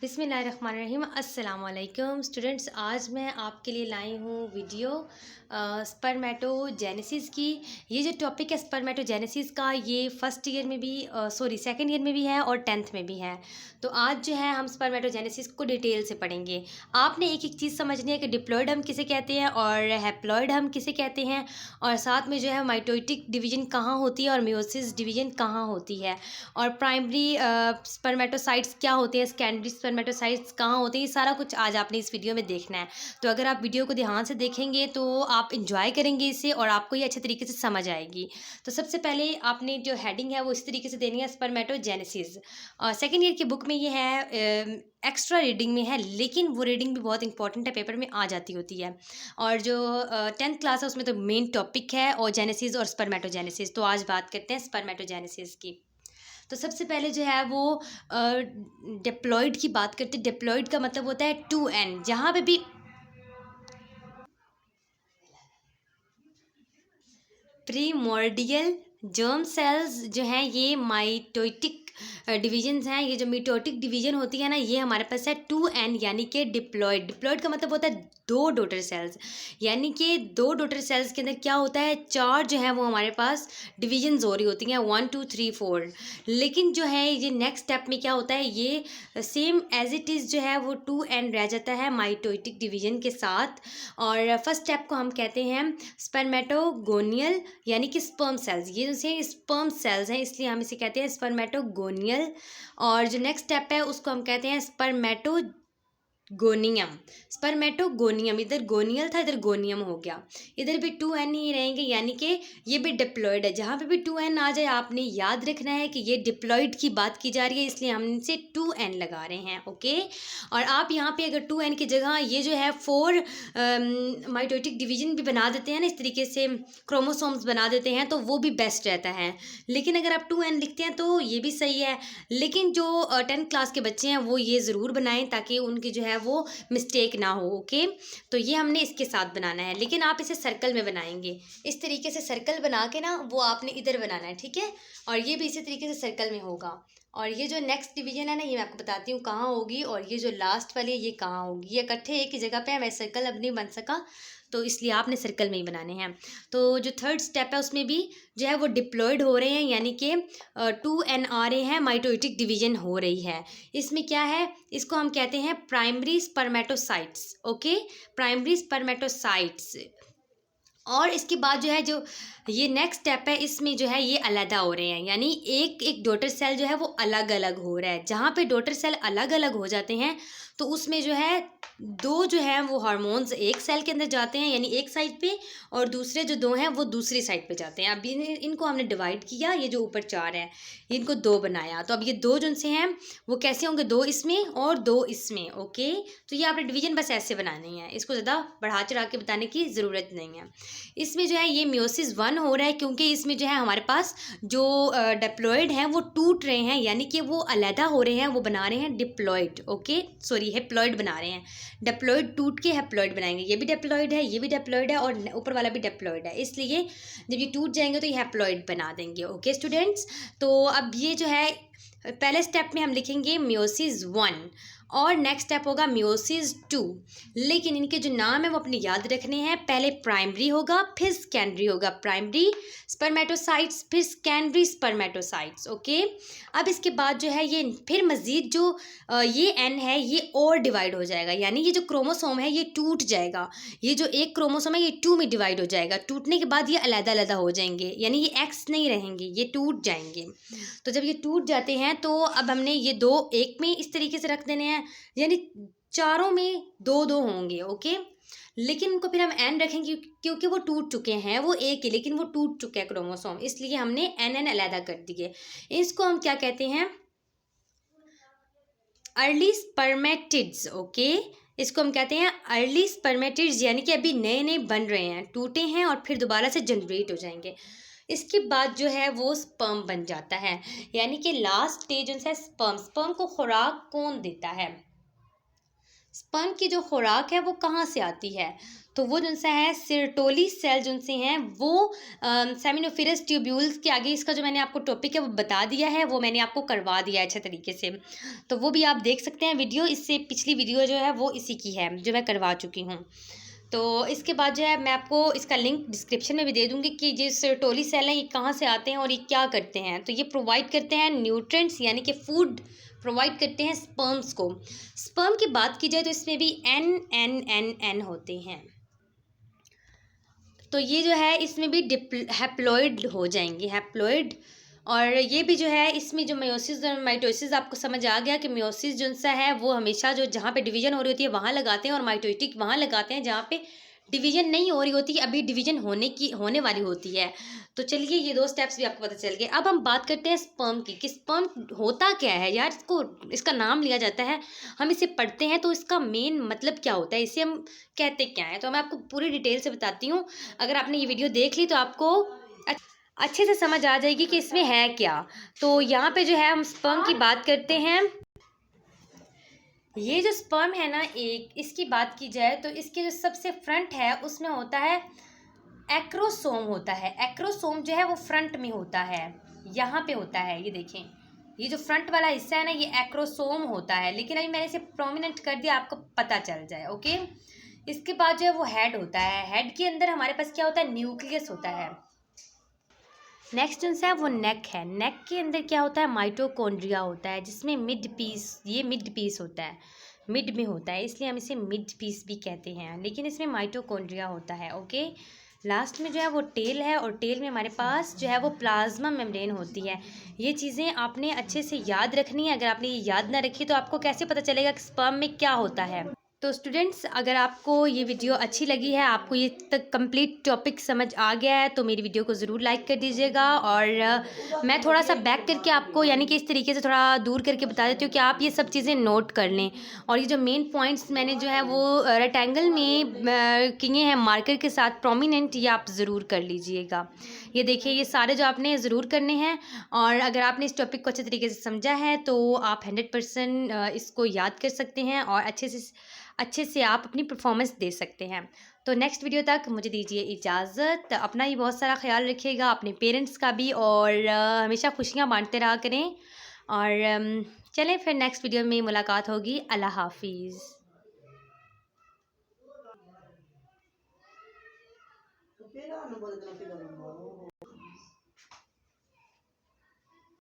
बिस्मिल्लाहिर्रहमानिर्रहीम अस्सलाम वालेकुम स्टूडेंट्स। आज मैं आपके लिए लाई हूँ वीडियो स्पर्मेटोजेनेसिस की। ये जो टॉपिक है स्पर्मेटोजेनेसिस का, ये फर्स्ट ईयर में भी सेकंड ईयर में भी है और 10th में भी है। तो आज जो है हम स्पर्मेटोजेनेसिस को डिटेल से पढ़ेंगे। आपने एक एक चीज़ समझनी है कि डिप्लॉयड हम किसे कहते हैं और हैप्लॉयड हम किसे कहते हैं, और साथ में जो है माइटोटिक डिवीजन कहाँ होती है और मियोसिस डिवीजन कहाँ होती है, और प्राइमरी स्पर्मेटोसाइट्स क्या होते हैं, सेकेंडरी स्पर्मेटोसाइट्स कहाँ होते हैं। ये सारा कुछ आज आपने इस वीडियो में देखना है। तो अगर आप वीडियो को ध्यान से देखेंगे तो आप इंजॉय करेंगे इसे और आपको ये अच्छे तरीके से समझ आएगी। तो सबसे पहले आपने जो हेडिंग है वो इस तरीके से देनी है, स्पर्मेटोजेनेसिस। सेकेंड ईयर की बुक में ये है, एक्स्ट्रा रीडिंग में है, लेकिन वो रीडिंग भी बहुत इंपॉर्टेंट है, पेपर में आ जाती होती है। और जो 10th क्लास है उसमें तो मेन टॉपिक है और जेनेसिस और स्पर्मेटोजेनेसिस। तो आज बात करते हैं स्पर्मेटोजेनेसिस की। तो सबसे पहले जो है वो डिप्लॉयड की बात करते हैं। डिप्लॉयड का मतलब होता है 2n, जहाँ पे भी प्रीमोर्डियल जर्म सेल्स जो हैं ये माइटोटिक डिवीजन्स हैं। ये जो मिटोटिक डिवीजन होती है ना, ये हमारे पास है 2n, यानी कि डिप्लॉयड। डिप्लॉयड का मतलब होता है दो डॉटर सेल्स, यानी कि दो डॉटर सेल्स के अंदर क्या होता है, चार जो है वो हमारे पास डिवीजन्स हो रही होती हैं, 1 2 3 4। लेकिन जो है ये नेक्स्ट स्टेप में क्या होता है, ये सेम एज इट इज़ जो है वो 2n रह जाता है माइटोटिक डिवीजन के साथ। और फर्स्ट स्टेप को हम कहते हैं स्पर्मेटोगोनियल, यानी कि स्पर्म सेल्स। ये जो स्पर्म सेल्स हैं इसलिए हम इसे कहते हैं स्पर्मेटोगोनियल। और जो नेक्स्ट स्टेप है उसको हम कहते हैं स्पर्मेटोगोनियम। स्पर्मेटोगोनियम, इधर गोनियल था इधर गोनियम हो गया। इधर भी 2n ही रहेंगे, यानी कि ये भी डिप्लॉयड है। जहाँ पे भी 2n आ जाए आपने याद रखना है कि ये डिप्लॉयड की बात की जा रही है, इसलिए हम इनसे 2n लगा रहे हैं। ओके। और आप यहाँ पे अगर 2n की जगह ये जो है 4 माइटोटिक डिवीजन भी बना देते हैं ना, इस तरीके से क्रोमोसोम्स बना देते हैं, तो वो भी बेस्ट रहता है। लेकिन अगर आप 2n लिखते हैं तो ये भी सही है, लेकिन जो 10th क्लास के बच्चे हैं वो ये ज़रूर बनाएं ताकि उनकी जो है वो मिस्टेक ना हो। ओके। तो ये हमने इसके साथ बनाना है, लेकिन आप इसे सर्कल में बनाएंगे। इस तरीके से सर्कल बना के ना वो आपने इधर बनाना है, ठीक है। और ये भी इसी तरीके से सर्कल में होगा। और ये जो नेक्स्ट डिवीजन है ना, ये मैं आपको बताती हूँ कहाँ होगी, और ये जो लास्ट वाली है ये कहाँ होगी। ये इकट्ठे एक ही जगह पे है, मैं सर्कल अब नहीं बन सका तो इसलिए आपने सर्कल में ही बनाने हैं। तो जो थर्ड स्टेप है उसमें भी जो है वो डिप्लॉयड हो रहे हैं, यानी कि 2n आ रहे हैं, माइटोटिक डिवीजन हो रही है। इसमें क्या है, इसको हम कहते हैं primary spermatocytes. Okay, primary spermatocytes. और इसके बाद जो है जो ये नेक्स्ट स्टेप है, इसमें जो है ये अलहदा हो रहे हैं, यानी एक एक डॉटर सेल जो है वो अलग अलग हो रहा है। जहाँ पे डॉटर सेल अलग अलग हो जाते हैं तो उसमें जो है दो जो है वो हार्मोन्स एक सेल के अंदर जाते हैं, यानी एक साइड पे, और दूसरे जो दो हैं वो दूसरी साइड पे जाते हैं। अब इनको हमने डिवाइड किया, ये जो ऊपर चार है इनको दो बनाया, तो अब ये दो जो से हैं वो कैसे होंगे, दो इसमें और दो इसमें। ओके। तो ये आपने डिवीजन बस ऐसे बनाने हैं, इसको ज़्यादा बढ़ा चढ़ा के बताने की ज़रूरत नहीं है। इसमें जो है ये मियोसिस 1 हो रहा है, क्योंकि इसमें जो है हमारे पास जो डिप्लॉयड हैं वो टूट रहे हैं, यानी कि वो अलहदा हो रहे हैं, वो बना रहे हैं डिप्लॉयड। ओके, सॉरी हैप्लॉयड बना रहे हैं। डिप्लॉयड टूट के हैप्लॉयड बनाएंगे। ये भी डिप्लॉयड है, ये भी डिप्लॉयड है, और ऊपर वाला भी डिप्लॉयड है, इसलिए जब ये टूट जाएंगे तो ये हैप्लॉयड बना देंगे। ओके स्टूडेंट्स, तो अब ये जो है पहले स्टेप में हम लिखेंगे मियोसिस 1 और नेक्स्ट स्टेप होगा मियोसिस 2। लेकिन इनके जो नाम है वो अपने याद रखने हैं, पहले प्राइमरी होगा फिर सेकेंडरी होगा, प्राइमरी स्पर्मेटोसाइट्स फिर सेकेंडरी स्पर्मेटोसाइट्स। ओके। अब इसके बाद जो है ये फिर मज़ीद जो ये एन है ये और डिवाइड हो जाएगा, यानी ये जो क्रोमोसोम है ये टूट जाएगा। ये जो एक क्रोमोसोम है ये 2 में डिवाइड हो जाएगा। टूटने के बाद ये अलग अलग हो जाएंगे, यानी ये एक्स नहीं रहेंगे, ये टूट जाएंगे। तो जब ये टूट जाते हैं तो अब हमने ये दो एक में इस तरीके से रख देने हैं, यानी चारों में दो दो होंगे। ओके। लेकिन उनको फिर हम एन रखेंगे क्योंकि वो टूट चुके हैं, वो एक ही लेकिन वो टूट चुके हैं क्रोमोसोम, इसलिए हमने एन एन अलहदा कर दिए। इसको हम क्या कहते हैं, अर्ली स्पर्मेटिड्स। ओके, इसको हम कहते हैं अर्ली स्पर्मेटिड्स, यानी कि अभी नए नए बन रहे हैं, टूटे हैं और फिर दोबारा से जनरेट हो जाएंगे। इसके बाद जो है वो स्पर्म बन जाता है, यानी कि लास्ट स्टेज है स्पर्म। स्पर्म को खुराक कौन देता है, स्पर्म की जो खुराक है वो कहाँ से आती है, तो वो जो सा है सिरटोली सेल जो से हैं वो सेमिनोफिरस ट्यूब्यूल्स के आगे, इसका जो मैंने आपको टॉपिक है वो बता दिया है, वो मैंने आपको करवा दिया है अच्छे तरीके से, तो वो भी आप देख सकते हैं वीडियो, इससे पिछली वीडियो जो है वो इसी की है जो मैं करवा चुकी हूँ। तो इसके बाद जो है मैं आपको इसका लिंक डिस्क्रिप्शन में भी दे दूँगी कि जो सिरटोली सेल हैं ये कहाँ से आते हैं और ये क्या करते हैं। तो ये प्रोवाइड करते हैं न्यूट्रिएंट्स यानी कि फूड प्रोवाइड करते हैं स्पर्म्स को। स्पर्म की बात की जाए तो इसमें भी एन होते हैं, तो ये जो है इसमें भी हैप्लॉइड हो जाएंगे, हैप्लॉइड। और ये भी जो है इसमें जो मेयोसिस और माइटोसिस आपको समझ आ गया कि मेयोसिस जो सा है वो हमेशा जो जहाँ पे डिवीजन हो रही होती है वहाँ लगाते हैं, और माइटोटिक वहाँ लगाते हैं जहाँ पे डिवीजन नहीं हो रही होती, अभी डिवीजन होने वाली होती है। तो चलिए ये दो स्टेप्स भी आपको पता चल गए। अब हम बात करते हैं स्पर्म की, कि स्पर्म होता क्या है यार, इसको इसका नाम लिया जाता है, हम इसे पढ़ते हैं तो इसका मेन मतलब क्या होता है, इसे हम कहते क्या है, तो मैं आपको पूरी डिटेल से बताती हूँ। अगर आपने ये वीडियो देख ली तो आपको अच्छे से समझ आ जाएगी कि इसमें है क्या। तो यहाँ पे जो है हम स्पर्म की बात करते हैं। ये जो स्पर्म है ना, एक इसकी बात की जाए तो इसके जो सबसे फ्रंट है उसमें होता है एक्रोसोम होता है। एक्रोसोम जो है वो फ्रंट में होता है, यहाँ पे होता है, ये देखें, ये जो फ्रंट वाला हिस्सा है ना ये एक्रोसोम होता है, लेकिन अभी मैंने इसे प्रोमिनेंट कर दिया आपको पता चल जाए। ओके, इसके बाद जो है वो हेड होता है, हेड के अंदर हमारे पास क्या होता है, न्यूक्लियस होता है। नेक्स्ट जो है वो नेक है, नेक के अंदर क्या होता है, माइटोकॉन्ड्रिया होता है, जिसमें मिड पीस, ये मिड पीस होता है, मिड में होता है, इसलिए हम इसे मिड पीस भी कहते हैं, लेकिन इसमें माइटोकॉन्ड्रिया होता है। ओके, लास्ट में जो है वो टेल है, और टेल में हमारे पास जो है वो प्लाज्मा मेम्ब्रेन होती है। ये चीज़ें आपने अच्छे से याद रखनी है, अगर आपने ये याद ना रखी तो आपको कैसे पता चलेगा कि स्पर्म में क्या होता है। तो स्टूडेंट्स, अगर आपको ये वीडियो अच्छी लगी है, आपको ये तक कंप्लीट टॉपिक समझ आ गया है, तो मेरी वीडियो को ज़रूर लाइक कर दीजिएगा। और मैं थोड़ा सा बैक करके आपको यानी कि इस तरीके से थोड़ा दूर करके बता देती हूँ कि आप ये सब चीज़ें नोट कर लें। और ये जो मेन पॉइंट्स मैंने जो है वो रेक्टेंगल में किए हैं मार्कर के साथ प्रोमिनेंट, ये आप ज़रूर कर लीजिएगा। ये देखिए, ये सारे जो आपने ज़रूर करने हैं, और अगर आपने इस टॉपिक को अच्छे तरीके से समझा है तो आप 100% इसको याद कर सकते हैं, और अच्छे से आप अपनी परफॉर्मेंस दे सकते हैं। तो नेक्स्ट वीडियो तक मुझे दीजिए इजाज़त। अपना ही बहुत सारा ख्याल रखिएगा, अपने पेरेंट्स का भी, और हमेशा खुशियाँ बांटते रहा करें। और चलें फिर नेक्स्ट वीडियो में मुलाकात होगी। अल्लाह हाफिज़। तो फिर बोल देना